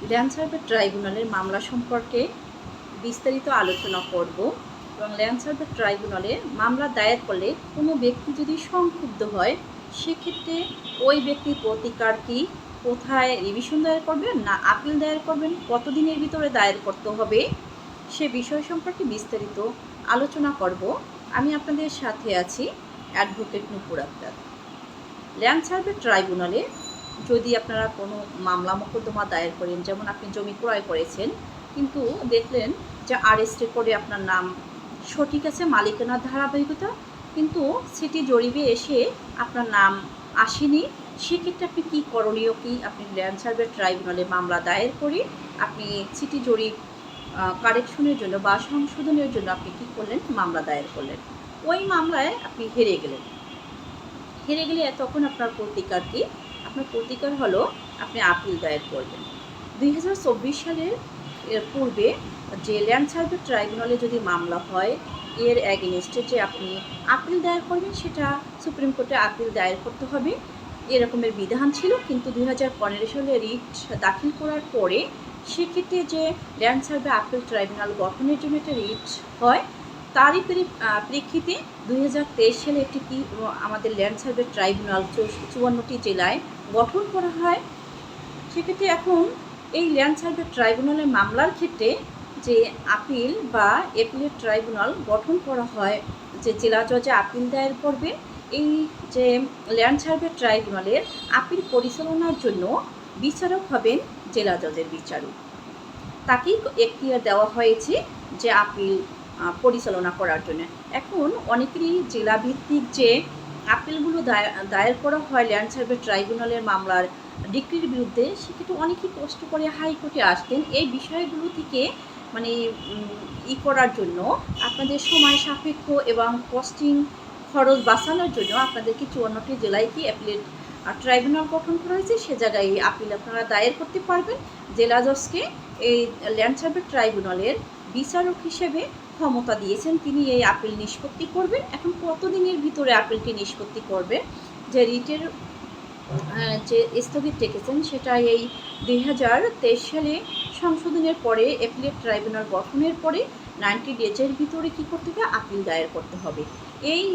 Land survey ট্রাইব্যুনালের মামলা সম্পর্কে বিস্তারিত আলোচনা করব। এবং ল্যান্ড সার্ভে ট্রাইব্যুনালে মামলা দায়ের করলে কোনো ব্যক্তি যদি সংক্ষুব্ধ হয়, সেক্ষেত্রে ওই ব্যক্তির প্রতিকার কী, কোথায় রিভিশন দায়ের করবেন না আপিল দায়ের করবেন, কতদিনের ভিতরে দায়ের করতে হবে, সে বিষয় সম্পর্কে বিস্তারিত আলোচনা করব। আমি আপনাদের সাথে আছি অ্যাডভোকেট নূপুর আক্তার। ল্যান্ড সার্ভে ট্রাইব্যুনালে যদি আপনারা কোনো মামলা মোকদ্দমা দায়ের করেন, যেমন আপনি জমি ক্রয় করেছেন কিন্তু দেখলেন যে আরএস রেকর্ডে আপনার নাম সঠিক আছে, মালিকানার ধারাবাহিকতা, কিন্তু সিটি জরিপে এসে আপনার নাম আসেনি, সেক্ষেত্রে আপনি কী করণীয় কী? আপনি ল্যান্ড সার্ভে ট্রাইব্যুনালে মামলা দায়ের করে আপনি সিটি জরিপ কারেকশনের জন্য বা সংশোধনের জন্য আপনি কী করলেন? মামলা দায়ের করলেন। ওই মামলায় আপনি হেরে গেলে তখন আপনার প্রতিকার কী? আপনার প্রতিকার হলো আপনি আপিল দায়ের করবেন। 2024 সালের পূর্বে যে ল্যান্ড সার্ভে ট্রাইব্যুনালে যদি মামলা হয়, এর অ্যাগেনস্টে যে আপনি আপিল দায়ের করবেন, সেটা সুপ্রিম কোর্টে আপিল দায়ের করতে হবে, এরকমের বিধান ছিল। কিন্তু 2015 সালে রিট দাখিল করার পরে সেক্ষেত্রে যে ল্যান্ড সার্ভে আপিল ট্রাইব্যুনাল গঠনের জন্য একটা রিট হয়, তারই প্রেক্ষিতে 2023 সালে একটি আমাদের ল্যান্ড সার্ভে ট্রাইব্যুনাল 54টি জেলায় গঠন করা হয়। সেক্ষেত্রে এখন এই ল্যান্ড সার্ভে ট্রাইব্যুনালের মামলার ক্ষেত্রে যে আপিল বা এপিলেট ট্রাইব্যুনাল গঠন করা হয়, যে জেলা জজে আপিল দায়ের করবে, এই যে ল্যান্ড সার্ভে ট্রাইব্যুনালের আপিল পরিচালনার জন্য বিচারক হবেন জেলা জজের বিচারক। তাকেই এখতিয়ার দেওয়া হয়েছে যে আপিল পরিচালনা করার জন্য। এখন অনেকেরই জেলাভিত্তিক যে আপিলগুলো দায়ের করা হয় ল্যান্ড সার্ভে ট্রাইব্যুনালের মামলার ডিক্রির বিরুদ্ধে, সেক্ষেত্রে অনেকেই কষ্ট করে হাইকোর্টে আসতেন এই বিষয়গুলো থেকে মানে করার জন্য, আপনাদের সময় সাপেক্ষ এবং কস্টিং খরচ বাঁচানোর জন্য আপনাদেরকে 54টি জেলায় কি অ্যাপিলেট ট্রাইব্যুনাল গঠন করা হয়েছে, সে জায়গায় এই আপিল আপনারা দায়ের করতে পারবেন। জেলা জজকে এই ল্যান্ড সার্ভে ট্রাইব্যুনালের বিচারক হিসেবে ক্ষমতা দিয়েছেন, তিনি এই আপিল নিষ্পত্তি করবেন। এখন কতদিনের ভিতরে আপিলটি নিষ্পত্তি করবে? যে রিটের যে স্থগিত রেখেছেন, সেটা এই 2023 সালে সংশোধনের পরে অ্যাপিলেট ট্রাইব্যুনাল গঠনের পরে 90 ডেজের ভিতরে কী করতে হবে? আপিল দায়ের করতে হবে। এই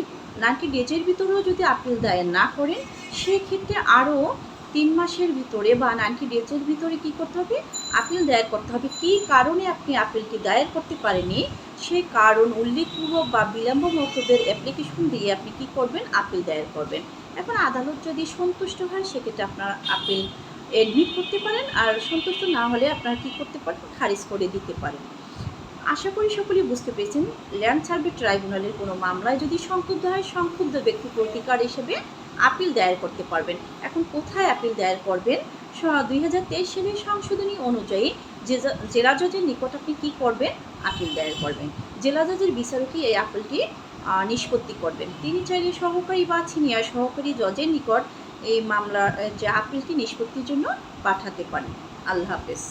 90 ডেজের ভিতরেও যদি আপিল দায়ের না করেন, সেক্ষেত্রে আরও 3 মাসের ভিতরে বা 90 ডেজের ভিতরে কী করতে হবে? আপিল দায়ের করতে হবে। কী কারণে আপনি আপিলটি দায়ের করতে পারেননি, সেই কারণ উল্লেখপূর্বক বা বিলম্ব মতলবের অ্যাপ্লিকেশন দিয়ে আপনি কী করবেন? আপিল দায়ের করবেন। এখন আদালত যদি সন্তুষ্ট হয়, সেক্ষেত্রে আপনার আপিল এডমিট করতে পারেন, আর সন্তুষ্ট না হলে আপনারা কী করতে পারেন? খারিজ করে দিতে পারেন। আশা করি সকলেই বুঝতে পেরেছেন। ল্যান্ড সার্ভে ট্রাইব্যুনালের কোনো মামলায় যদি সংক্ষুব্ধ হয়, সংক্ষুব্ধ ব্যক্তি প্রতিকার হিসেবে আপিল দায়ের করতে পারবেন। এখন কোথায় আপিল দায়ের করবেন? 2023 সালের সংশোধনী অনুযায়ী জেলা জজের নিকট আপনি কী করবেন? আপিল দায়ের করবেন। জেলা জজের বিচারকই এই আপিলটি নিষ্পত্তি করবেন। তিনি চাইলে সহকারী বা সিনিয়র সহকারী জজের নিকট এই মামলার যে আপিলটি নিষ্পত্তির জন্য পাঠাতে পারেন। আল্লাহ হাফেজ।